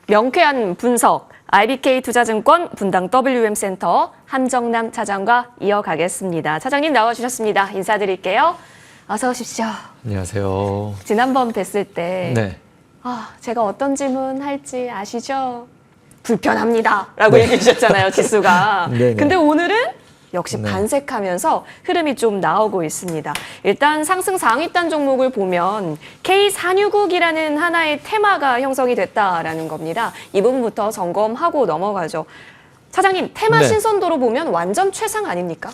명쾌한 분석, IBK투자증권 분당 WM센터 한정남 차장과 이어가겠습니다. 차장님 나와주셨습니다. 인사드릴게요. 어서 오십시오. 안녕하세요. 지난번 뵀을 때 네. 제가 어떤 질문 할지 아시죠? 불편합니다. 라고 얘기해 주셨잖아요, 지수가. 네네. 근데 오늘은 역시 네. 반색하면서 흐름이 좀 나오고 있습니다. 일단 상승 상위단 종목을 보면 K466이라는 하나의 테마가 형성이 됐다라는 겁니다. 이 부분부터 점검하고 넘어가죠. 차장님, 테마 네. 신선도로 보면 완전 최상 아닙니까?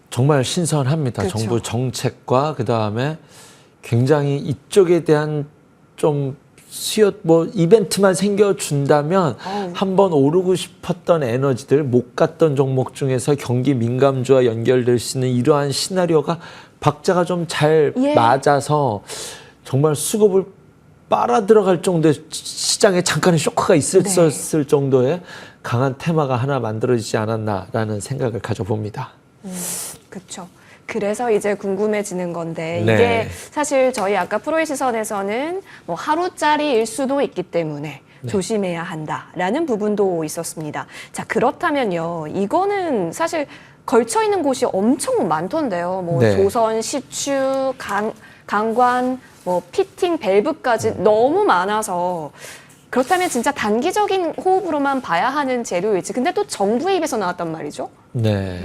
정말 신선합니다. 그렇죠. 정부 정책과 그다음에 굉장히 이쪽에 대한 좀 이벤트만 생겨준다면 한번 오르고 싶었던 에너지들, 못 갔던 종목 중에서 경기 민감주와 연결될 수 있는 이러한 시나리오가 박자가 좀 잘 맞아서 정말 수급을 빨아 들어갈 정도의 시장에 잠깐의 쇼크가 있었을 정도의 강한 테마가 하나 만들어지지 않았나라는 생각을 가져봅니다. 그렇죠. 그래서 이제 궁금해지는 건데 네. 이게 사실 저희 아까 프로의 시선에서는 뭐 하루짜리일 수도 있기 때문에 조심해야 한다라는 부분도 있었습니다. 자, 그렇다면요. 이거는 사실 걸쳐 있는 곳이 엄청 많던데요. 뭐 네. 조선, 시추, 강관, 뭐 피팅, 밸브까지 너무 많아서 그렇다면 진짜 단기적인 호흡으로만 봐야 하는 재료일지. 근데 또 정부의 입에서 나왔단 말이죠. 네.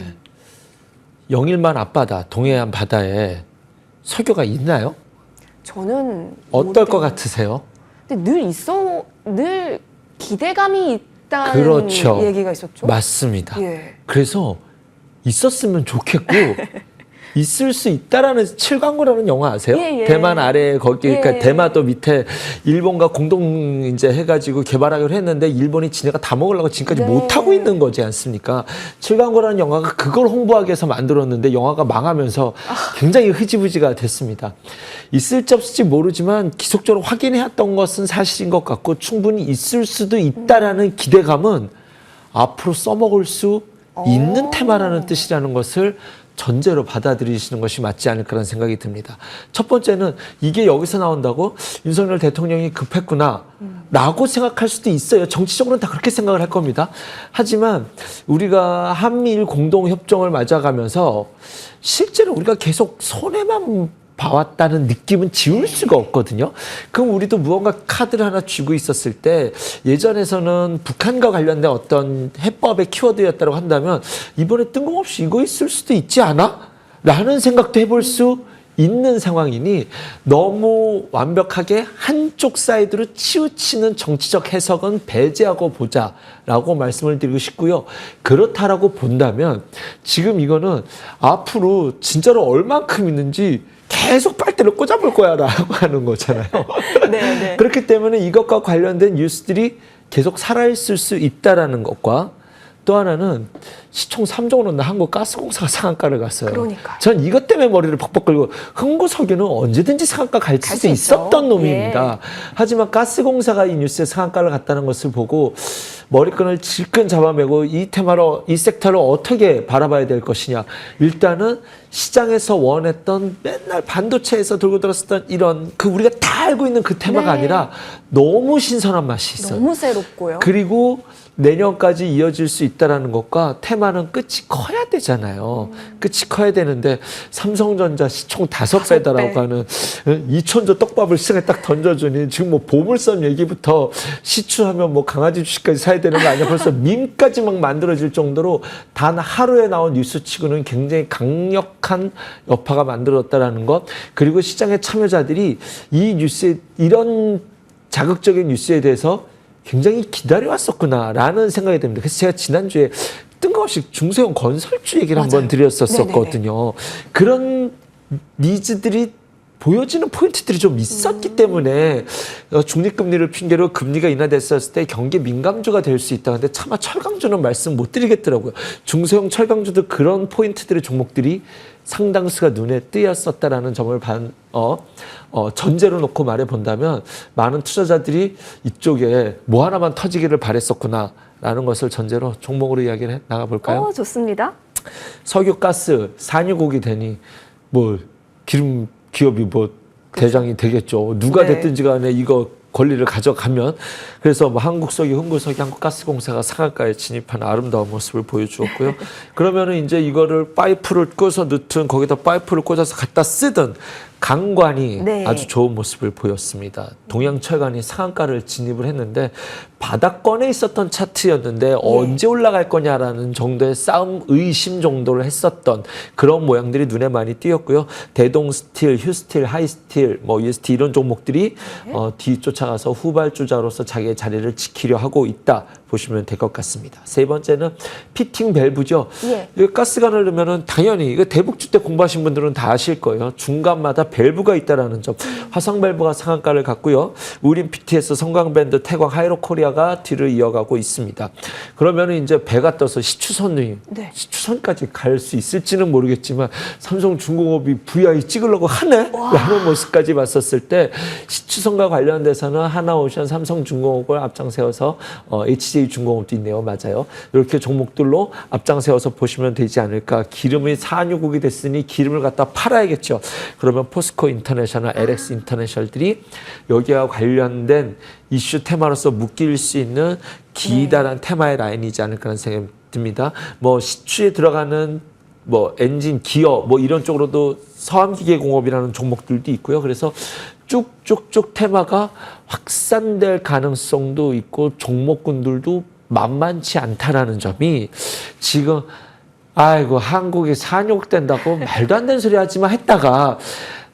영일만 앞바다, 동해안 바다에 석유가 있나요? 저는 어떨 것 같으세요? 근데 늘 기대감이 있다는 그렇죠. 얘기가 있었죠. 맞습니다. 예. 그래서 있었으면 좋겠고 있을 수 있다라는 칠광구라는 영화 아세요? 예, 예. 대만 아래 거기 그러니까 예. 대마도 밑에 일본과 공동 이제 해가지고 개발하기로 했는데 일본이 지네가 다 먹으려고 지금까지 네. 못 하고 있는 거지 않습니까? 칠광구라는 영화가 그걸 홍보하기 위해서 만들었는데 영화가 망하면서 굉장히 흐지부지가 됐습니다. 있을지 없을지 모르지만 기속적으로 확인해왔던 것은 사실인 것 같고 충분히 있을 수도 있다라는 기대감은 앞으로 써먹을 수 있는 테마라는 뜻이라는 것을 전제로 받아들이시는 것이 맞지 않을까라는 생각이 듭니다. 첫 번째는 이게 여기서 나온다고 윤석열 대통령이 급했구나 라고 생각할 수도 있어요. 정치적으로는 다 그렇게 생각을 할 겁니다. 하지만 우리가 한미일 공동협정을 맞아가면서 실제로 우리가 계속 손해만 봐왔다는 느낌은 지울 수가 없거든요. 그럼 우리도 무언가 카드를 하나 쥐고 있었을 때 예전에서는 북한과 관련된 어떤 해법의 키워드였다고 한다면 이번에 뜬금없이 이거 있을 수도 있지 않아? 라는 생각도 해볼 수 있는 상황이니 너무 완벽하게 한쪽 사이드로 치우치는 정치적 해석은 배제하고 보자라고 말씀을 드리고 싶고요. 그렇다라고 본다면 지금 이거는 앞으로 진짜로 얼만큼 있는지 계속 빨대를 꽂아볼 거야 라고 하는 거잖아요. 네. 그렇기 때문에 이것과 관련된 뉴스들이 계속 살아있을 수 있다라는 것과 또 하나는 시총 3조 원 한국가스공사가 상한가를 갔어요. 그러니까요. 전 이것 때문에 머리를 벅벅 끌고 흥구석유는 언제든지 상한가 갈 수도 있었던 놈입니다. 하지만 가스공사가 이 뉴스에 상한가를 갔다는 것을 보고 머리끈을 질끈 잡아매고 이 테마로 이 섹터를 어떻게 바라봐야 될 것이냐. 일단은 시장에서 원했던 맨날 반도체에서 돌고 들었었던 이런 우리가 다 알고 있는 그 테마가 아니라 너무 신선한 맛이 있어요. 너무 새롭고요. 그리고 내년까지 이어질 수 있다는 것과 테마는 끝이 커야 되잖아요. 끝이 커야 되는데 삼성전자 시총 5배다라고 하는 2천조 떡밥을 시장에 딱 던져주니 지금 뭐 보물섬 얘기부터 시추하면 뭐 강아지 주식까지 사야 되는 거 아니야. 벌써 밈까지 막 만들어질 정도로 단 하루에 나온 뉴스치고는 굉장히 강력한 여파가 만들어졌다는 것. 그리고 시장의 참여자들이 이 뉴스에 이런 자극적인 뉴스에 대해서 굉장히 기다려왔었구나라는 생각이 듭니다. 그래서 제가 지난주에 뜬금없이 중소형 건설주 얘기를 한번 드렸었거든요. 그런 니즈들이 보여지는 포인트들이 좀 있었기 때문에 중립금리를 핑계로 금리가 인하됐었을 때 경기 민감주가 될 수 있다. 근데 차마 철강주는 말씀 못 드리겠더라고요. 중소형 철강주도 그런 포인트들의 종목들이 상당수가 눈에 띄었었다라는 점을 전제로 놓고 말해본다면 많은 투자자들이 이쪽에 뭐 하나만 터지기를 바랬었구나라는 것을 전제로 종목으로 이야기를 나가볼까요? 좋습니다. 석유, 가스, 산유국이 되니 뭐 기름 기업이 뭐 대장이 되겠죠. 누가 됐든지 간에 이거 권리를 가져가면 그래서 뭐 한국석유, 흥구석유, 한국가스공사가 상한가에 진입하는 아름다운 모습을 보여주었고요. 그러면은 이제 이거를 파이프를 꽂아서 넣든 거기다 파이프를 꽂아서 갖다 쓰든 강관이 네. 아주 좋은 모습을 보였습니다. 동양철강이 상한가를 진입을 했는데 바닥권에 있었던 차트였는데 언제 올라갈 거냐라는 정도의 싸움 의심 정도를 했었던 그런 모양들이 눈에 많이 띄었고요. 대동스틸, 휴스틸, 하이스틸, 뭐 UST 이런 종목들이 뒤쫓아가서 후발주자로서 자기의 자리를 지키려 하고 있다 보시면 될 것 같습니다. 세 번째는 피팅 밸브죠. 예. 이 가스관을 넣으면은 당연히 이거 대북주 때 공부하신 분들은 다 아실 거예요. 중간마다 밸브가 있다라는 점. 화성 밸브가 상한가를 갖고요. 우린 PTS, 성광밴드, 태광, 하이로코리아가 뒤를 이어가고 있습니다. 그러면은 이제 배가 떠서 시추선이 네. 시추선까지 갈 수 있을지는 모르겠지만 삼성중공업이 VI 찍으려고 하네? 라는 모습까지 봤었을 때 시추선과 관련돼서는 하나오션, 삼성중공업을 앞장세워서 HJ중공업도 있네요. 맞아요. 이렇게 종목들로 앞장세워서 보시면 되지 않을까. 기름이 산유국이 됐으니 기름을 갖다 팔아야겠죠. 그러면 포스코 인터내셔널, LX 인터내셔널들이 여기와 관련된 이슈 테마로서 묶일 수 있는 기다란 테마의 라인이지 않을까 하는 생각이 듭니다. 뭐 시추에 들어가는 뭐 엔진, 기어 뭐 이런 쪽으로도 서암기계공업이라는 종목들도 있고요. 그래서 쭉쭉쭉 테마가 확산될 가능성도 있고 종목군들도 만만치 않다라는 점이 지금 아이고 한국이 산욕된다고 말도 안 되는 소리 하지만 했다가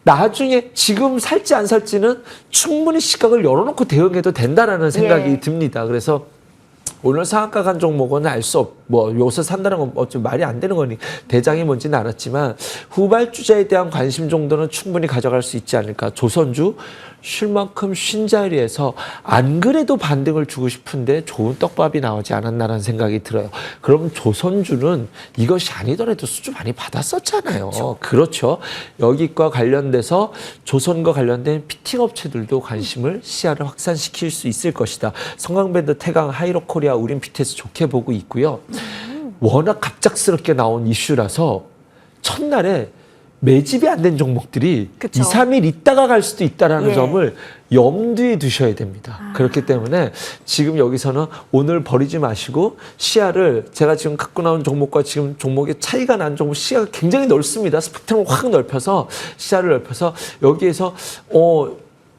나중에 지금 살지 안 살지는 충분히 시각을 열어놓고 대응해도 된다라는 생각이 듭니다. 그래서 오늘 상한가 간 종목은 알 수 뭐 요새 산다는 건 어차피 말이 안 되는 거니 대장이 뭔지는 알았지만 후발주자에 대한 관심 정도는 충분히 가져갈 수 있지 않을까. 조선주 쉴 만큼 쉰 자리에서 안 그래도 반등을 주고 싶은데 좋은 떡밥이 나오지 않았나라는 생각이 들어요. 그럼 조선주는 이것이 아니더라도 수주 많이 받았었잖아요. 그렇죠. 여기과 관련돼서 조선과 관련된 피팅 업체들도 관심을 시야를 확산시킬 수 있을 것이다. 성광밴드, 태광, 하이로코리아, 우린 PTS 좋게 보고 있고요. 워낙 갑작스럽게 나온 이슈라서 첫날에 매집이 안 된 종목들이 그쵸. 2, 3일 있다가 갈 수도 있다는 예. 점을 염두에 두셔야 됩니다. 그렇기 때문에 지금 여기서는 오늘 버리지 마시고 시야를 제가 지금 갖고 나온 종목과 지금 종목의 차이가 난 종목 시야가 굉장히 넓습니다. 스펙트럼을 확 넓혀서 시야를 넓혀서 여기에서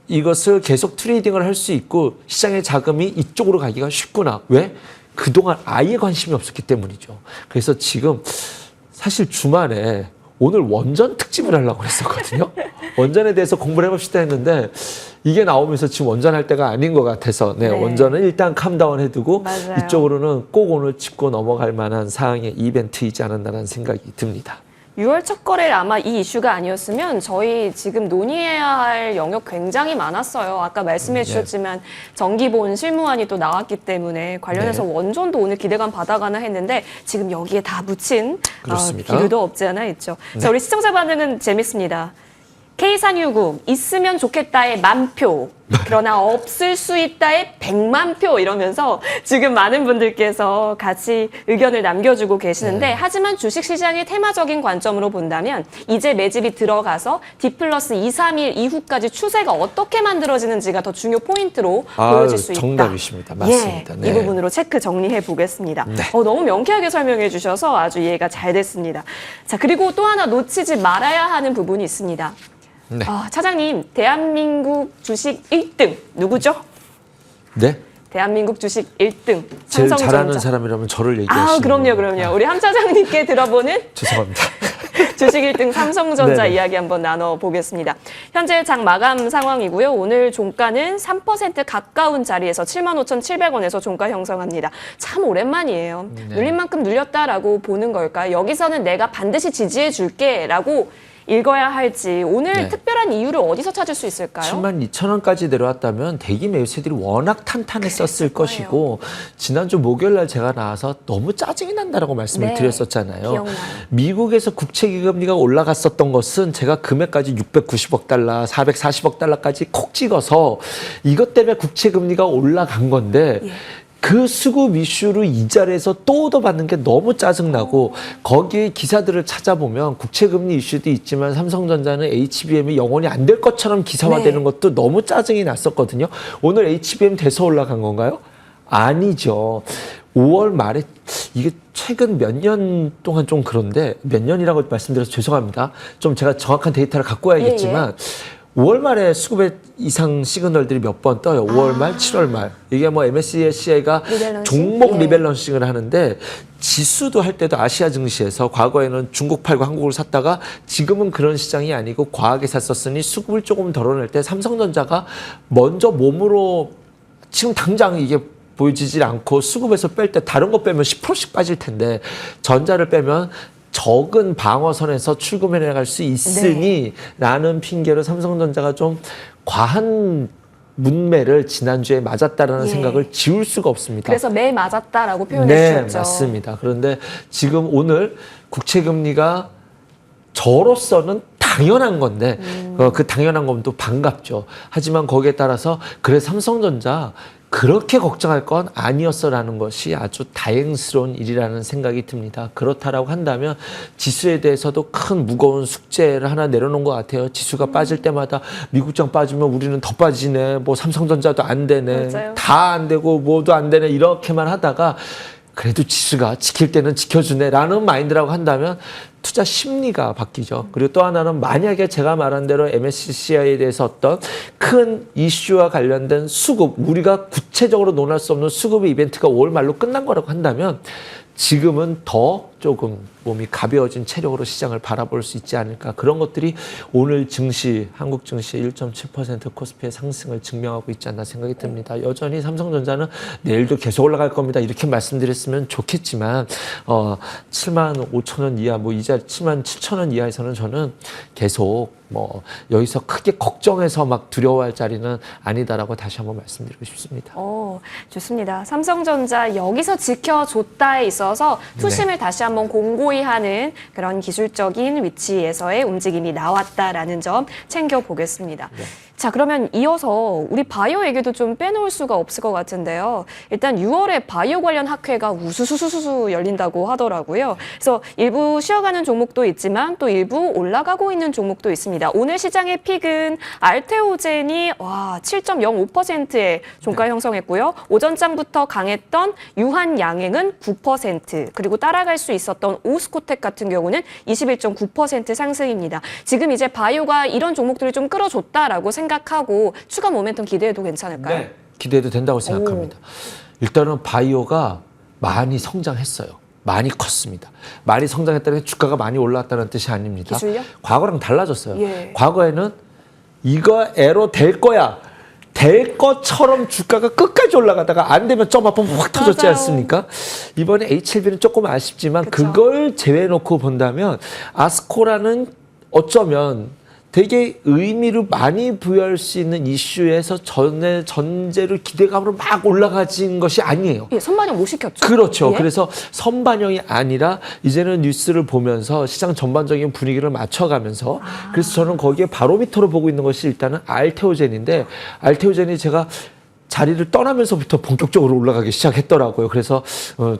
이것을 계속 트레이딩을 할 수 있고 시장의 자금이 이쪽으로 가기가 쉽구나. 왜? 그동안 아예 관심이 없었기 때문이죠. 그래서 지금 사실 주말에 오늘 원전 특집을 하려고 했었거든요. 원전에 대해서 공부를 해봅시다 했는데 이게 나오면서 지금 원전할 때가 아닌 것 같아서 네. 원전은 일단 캄다운 해두고 맞아요. 이쪽으로는 꼭 오늘 짚고 넘어갈 만한 사항의 이벤트이지 않았나라는 생각이 듭니다. 6월 첫 거래일 아마 이 이슈가 아니었으면 저희 지금 논의해야 할 영역 굉장히 많았어요. 아까 말씀해 주셨지만 정기본 실무안이 또 나왔기 때문에 관련해서 원전도 오늘 기대감 받아가나 했는데 지금 여기에 다 묻힌 그렇습니다. 기류도 없지 않아 있죠. 자, 우리 시청자 반응은 재밌습니다. K산유국 있으면 좋겠다의 10,000표 그러나 없을 수 있다의 100만 표 이러면서 지금 많은 분들께서 같이 의견을 남겨주고 계시는데 하지만 주식시장의 테마적인 관점으로 본다면 이제 매집이 들어가서 D+2, 3일 이후까지 추세가 어떻게 만들어지는지가 더 중요 포인트로 보여질 수 있다. 정답이십니다. 맞습니다. 이 부분으로 체크 정리해 보겠습니다. 너무 명쾌하게 설명해 주셔서 아주 이해가 잘 됐습니다. 자, 그리고 또 하나 놓치지 말아야 하는 부분이 있습니다. 네. 차장님, 대한민국 주식 1등 누구죠? 네. 대한민국 주식 1등 제일 삼성전자. 잘하는 사람이라면 저를 얘기하시는 그럼요. 우리 함 차장님께 들어보는 죄송합니다. 주식 1등 삼성전자 네네. 이야기 한번 나눠보겠습니다. 현재 장 마감 상황이고요. 오늘 종가는 3% 가까운 자리에서 75,700원에서 종가 형성합니다. 참 오랜만이에요. 눌린 만큼 눌렸다라고 보는 걸까요? 여기서는 내가 반드시 지지해 줄게라고 읽어야 할지 오늘 특별한 이유를 어디서 찾을 수 있을까요? 72,000원까지 내려왔다면 대기 매수세들이 워낙 탄탄했었을 것이고 지난주 목요일 날 제가 나와서 너무 짜증이 난다라고 말씀을 드렸었잖아요. 기억나요. 미국에서 국채 기금리가 올라갔었던 것은 제가 금액까지 690억 달러, 440억 달러까지 콕 찍어서 이것 때문에 국채 금리가 올라간 건데 그 수급 이슈로 이 자리에서 또 얻어받는 게 너무 짜증나고 거기에 기사들을 찾아보면 국채금리 이슈도 있지만 삼성전자는 HBM이 영원히 안 될 것처럼 기사화되는 네. 것도 너무 짜증이 났었거든요. 오늘 HBM 돼서 올라간 건가요? 아니죠. 5월 말에 이게 최근 몇 년 동안 좀 그런데 몇 년이라고 말씀드려서 죄송합니다. 좀 제가 정확한 데이터를 갖고 와야겠지만 5월 말에 수급의 이상 시그널들이 몇 번 떠요. 5월 말, 7월 말. 이게 뭐 MSCI가 리밸런싱? 종목 예. 리밸런싱을 하는데 지수도 할 때도 아시아 증시에서 과거에는 중국 팔고 한국을 샀다가 지금은 그런 시장이 아니고 과하게 샀었으니 수급을 조금 덜어낼 때 삼성전자가 먼저 몸으로 지금 당장 이게 보여지질 않고 수급에서 뺄 때 다른 거 빼면 10%씩 빠질 텐데 전자를 빼면 적은 방어선에서 출금해 나갈 수 있으니 라는 핑계로 삼성전자가 좀 과한 문매를 지난주에 맞았다라는 예. 생각을 지울 수가 없습니다. 그래서 매 맞았다라고 표현해 네, 주셨죠. 맞습니다. 그런데 지금 오늘 국채금리가 저로서는 당연한 건데 그 당연한 건 또 반갑죠. 하지만 거기에 따라서 그래 삼성전자 그렇게 걱정할 건 아니었어라는 것이 아주 다행스러운 일이라는 생각이 듭니다. 그렇다라고 한다면 지수에 대해서도 큰 무거운 숙제를 하나 내려놓은 것 같아요. 지수가 빠질 때마다 미국장 빠지면 우리는 더 빠지네. 뭐 삼성전자도 안 되네. 맞아요. 다 안 되고 뭐도 안 되네. 이렇게만 하다가 그래도 지수가 지킬 때는 지켜주네라는 마인드라고 한다면 투자 심리가 바뀌죠. 그리고 또 하나는 만약에 제가 말한 대로 MSCI에 대해서 어떤 큰 이슈와 관련된 수급, 우리가 구체적으로 논할 수 없는 수급의 이벤트가 5월 말로 끝난 거라고 한다면 지금은 더 조금 몸이 가벼워진 체력으로 시장을 바라볼 수 있지 않을까. 그런 것들이 오늘 증시, 한국 증시의 1.7% 코스피의 상승을 증명하고 있지 않나 생각이 듭니다. 여전히 삼성전자는 내일도 계속 올라갈 겁니다. 이렇게 말씀드렸으면 좋겠지만 7만 5천 원 이하, 뭐 이자 7만 7천 원 이하에서는 저는 계속 뭐 여기서 크게 걱정해서 막 두려워할 자리는 아니다라고 다시 한번 말씀드리고 싶습니다. 좋습니다. 삼성전자 여기서 지켜줬다에 있어서 투심을 다시 한번 공고히 하는 그런 기술적인 위치에서의 움직임이 나왔다라는 점 챙겨보겠습니다. 자, 그러면 이어서 우리 바이오 얘기도 좀 빼놓을 수가 없을 것 같은데요. 일단 6월에 바이오 관련 학회가 우수수수수 열린다고 하더라고요. 그래서 일부 쉬어가는 종목도 있지만 또 일부 올라가고 있는 종목도 있습니다. 오늘 시장의 픽은 알테오젠이 7.05%의 종가 형성했고요. 오전장부터 강했던 유한양행은 9%, 그리고 따라갈 수 있었던 오스코텍 같은 경우는 21.9% 상승입니다. 지금 이제 바이오가 이런 종목들을 좀 끌어줬다라고 생각하고 추가 모멘텀 기대해도 괜찮을까요? 네, 기대해도 된다고 생각합니다. 일단은 바이오가 많이 성장했어요. 많이 컸습니다. 많이 성장했다는 게 주가가 많이 올라왔다는 뜻이 아닙니다. 기술력? 과거랑 달라졌어요. 예. 과거에는 이거 애로 될 거야. 될 것처럼 주가가 끝까지 올라가다가 안 되면 점 한번 확 터졌지 맞아요. 않습니까? 이번에 H7B는 조금 아쉽지만 그쵸. 그걸 제외해놓고 본다면 아스코라는 어쩌면 되게 의미를 많이 부여할 수 있는 이슈에서 전제를 기대감으로 막 올라가진 것이 아니에요. 예, 선반영 못 시켰죠. 그렇죠. 예? 그래서 선반영이 아니라 이제는 뉴스를 보면서 시장 전반적인 분위기를 맞춰가면서 그래서 저는 거기에 바로미터로 보고 있는 것이 일단은 알테오젠인데 알테오젠이 제가 자리를 떠나면서부터 본격적으로 올라가기 시작했더라고요. 그래서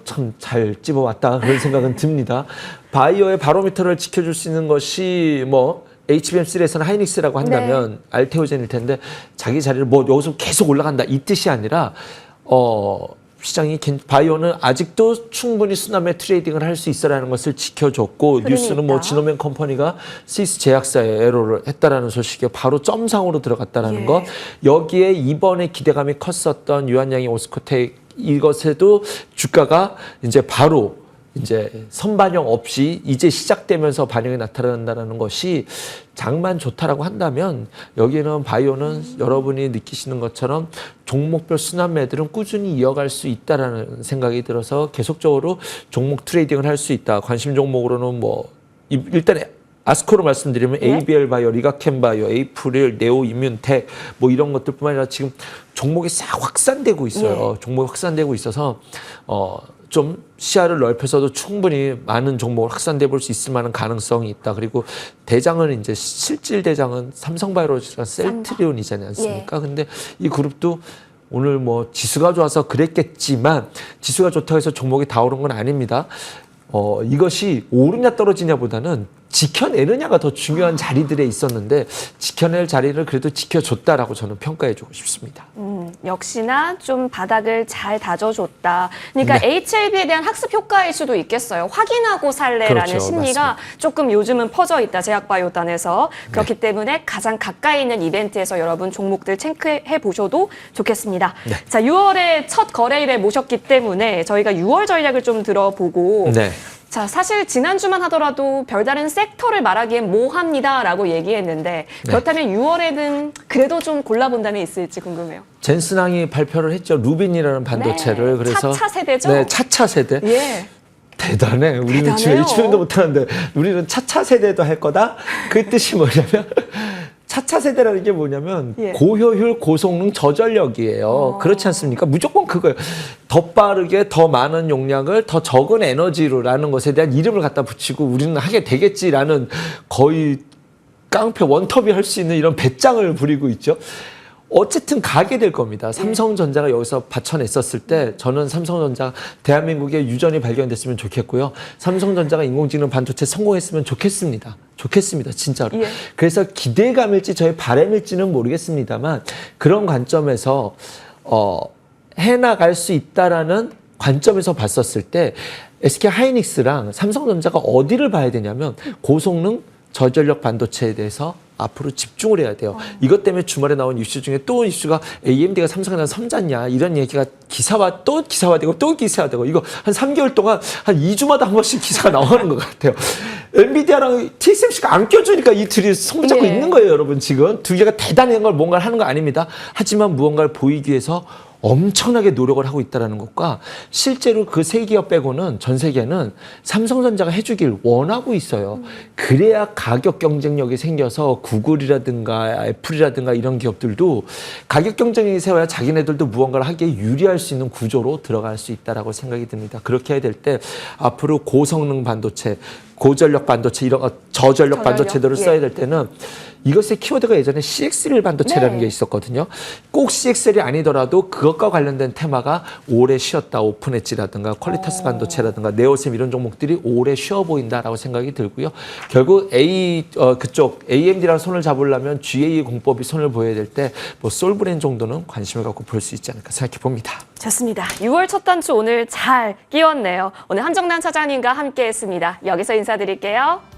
참 잘 찝어왔다 그런 생각은 듭니다. 바이오의 바로미터를 지켜줄 수 있는 것이 뭐 HBM3에서는 하이닉스라고 한다면 알테오젠일 텐데 자기 자리를 뭐 여기서 계속 올라간다 이 뜻이 아니라 시장이 바이오는 아직도 충분히 수남의 트레이딩을 할 수 있어라는 것을 지켜줬고 뉴스는 뭐 지노맨 컴퍼니가 스위스 제약사에 에러를 했다라는 소식이 바로 점상으로 들어갔다라는 것. 여기에 이번에 기대감이 컸었던 유한양의 오스코텍 이것에도 주가가 이제 바로 이제 선반영 없이 이제 시작되면서 반영이 나타난다는 것이 장만 좋다라고 한다면 여기는 바이오는 여러분이 느끼시는 것처럼 종목별 순환 매들은 꾸준히 이어갈 수 있다라는 생각이 들어서 계속적으로 종목 트레이딩을 할 수 있다. 관심 종목으로는 뭐 일단 아스코로 말씀드리면 ABL 바이오, 리가켄 바이오, 에이프릴, 네오 이뮨텍 뭐 이런 것들뿐만 아니라 지금 종목이 싹 확산되고 있어요. 종목이 확산되고 있어서 좀 시야를 넓혀서도 충분히 많은 종목을 확산돼 볼 수 있을 만한 가능성이 있다. 그리고 대장은 이제 실질 대장은 삼성바이오로직이랑 셀트리온이지 않습니까? 근데 이 그룹도 오늘 뭐 지수가 좋아서 그랬겠지만 지수가 좋다고 해서 종목이 다 오른 건 아닙니다. 이것이 오르냐 떨어지냐보다는 지켜내느냐가 더 중요한 자리들에 있었는데 지켜낼 자리를 그래도 지켜줬다라고 저는 평가해주고 싶습니다. 역시나 좀 바닥을 잘 다져줬다. 그러니까 네. HLB에 대한 학습 효과일 수도 있겠어요. 확인하고 살래라는 그렇죠, 심리가 맞습니다. 조금 요즘은 퍼져 있다. 제약바이오단에서. 그렇기 때문에 가장 가까이 있는 이벤트에서 여러분 종목들 체크해 보셔도 좋겠습니다. 네. 자, 6월에 첫 거래일에 모셨기 때문에 저희가 6월 전략을 좀 들어보고 네. 자, 사실 지난주만 하더라도 별다른 섹터를 말하기엔 뭐합니다라고 얘기했는데 그렇다면 6월에는 그래도 좀 골라본다면 있을지 궁금해요. 젠슨항이 발표를 했죠. 루빈이라는 반도체를. 네, 그래서 차차 세대죠? 네, 차차 세대. 예. 대단해. 우리는 지금 대단해요. HBM도 못하는데 우리는 차차 세대도 할 거다. 그 뜻이 뭐냐면 차차 세대라는 게 뭐냐면 예. 고효율, 고성능, 저전력이에요. 그렇지 않습니까? 무조건 그거예요. 더 빠르게 더 많은 용량을 더 적은 에너지로라는 것에 대한 이름을 갖다 붙이고 우리는 하게 되겠지라는 거의 깡패 원톱이 할 수 있는 이런 배짱을 부리고 있죠. 어쨌든 가게 될 겁니다. 삼성전자가 여기서 받쳐냈었을 때 저는 삼성전자 대한민국에 유전이 발견됐으면 좋겠고요. 삼성전자가 인공지능 반도체 성공했으면 좋겠습니다. 좋겠습니다. 진짜로. 예. 그래서 기대감일지 저의 바람일지는 모르겠습니다만 그런 관점에서 해나갈 수 있다라는 관점에서 봤었을 때 SK 하이닉스랑 삼성전자가 어디를 봐야 되냐면 고성능 저전력 반도체에 대해서 앞으로 집중을 해야 돼요. 이것 때문에 주말에 나온 이슈 중에 또 이슈가 AMD가 삼성에 섬잖냐 이런 얘기가 기사화되고 또 기사화되고 이거 한 3개월 동안 한 2주마다 한 번씩 기사가 나오는 것 같아요. 엔비디아랑 TSMC가 안 껴주니까 이 둘이 손붙잡고 예. 있는 거예요, 여러분. 지금 두 개가 대단한 걸 뭔가를 하는 거 아닙니다. 하지만 무언가를 보이기 위해서 엄청나게 노력을 하고 있다는 것과 실제로 그 세 기업 빼고는 전 세계는 삼성전자가 해주길 원하고 있어요. 그래야 가격 경쟁력이 생겨서 구글이라든가 애플이라든가 이런 기업들도 가격 경쟁력이 세워야 자기네들도 무언가를 하기에 유리할 수 있는 구조로 들어갈 수 있다라고 생각이 듭니다. 그렇게 해야 될 때 앞으로 고성능 반도체, 고전력 반도체 이런 저전력 반도체들을 예. 써야 될 때는 이것의 키워드가 예전에 CXL 반도체라는 네. 게 있었거든요. 꼭 CXL이 아니더라도 그것과 관련된 테마가 오래 쉬었다. 오픈 엣지라든가 퀄리터스 반도체라든가 네오셈 이런 종목들이 오래 쉬어 보인다라고 생각이 들고요. 결국 그쪽 AMD랑 손을 잡으려면 GA 공법이 손을 보여야 될 때 뭐 솔브랜 정도는 관심을 갖고 볼 수 있지 않을까 생각해 봅니다. 좋습니다. 6월 첫 단추 오늘 잘 끼웠네요. 오늘 한정란 차장님과 함께했습니다. 여기서 인사드릴게요.